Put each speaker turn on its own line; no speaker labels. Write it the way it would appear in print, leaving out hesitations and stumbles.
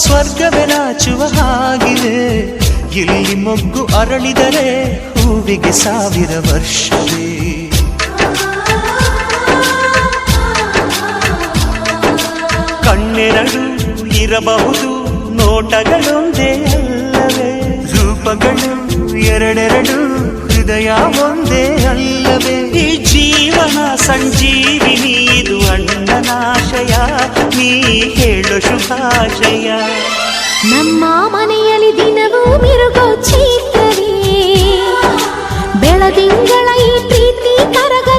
ಸ್ವರ್ಗವೇ ನಾಚುವ ಹಾಗಿದೆ. ಇಲ್ಲಿ ಮೊಗ್ಗು ಅರಳಿದರೆ ಹೂವಿಗೆ 1000 ವರ್ಷವೇ. ಕಣ್ಣೆರಡು ಇರಬಹುದು, ನೋಟಗಳೊಂದೇ ಅಲ್ಲವೇ? ರೂಪಗಳು ಎರಡೆರಡು, ಹೃದಯ ಒಂದೇ ಅಲ್ಲವೇ? ಈ ಜೀವನ ಸಂಜೀವಿನಿ, ಇದು ಅಣ್ಣನಾಶಯ, ನೀ ಹೇಳು ಶುಭಾಶಯ.
ನಮ್ಮ ಮನೆಯಲ್ಲಿ ದಿನವೂ ಮಿರುಗೋ ಚೈತ್ರವೇ, ಬೆಳದಿಂಗಳ ಈ ಪ್ರೀತಿ ಕರಗ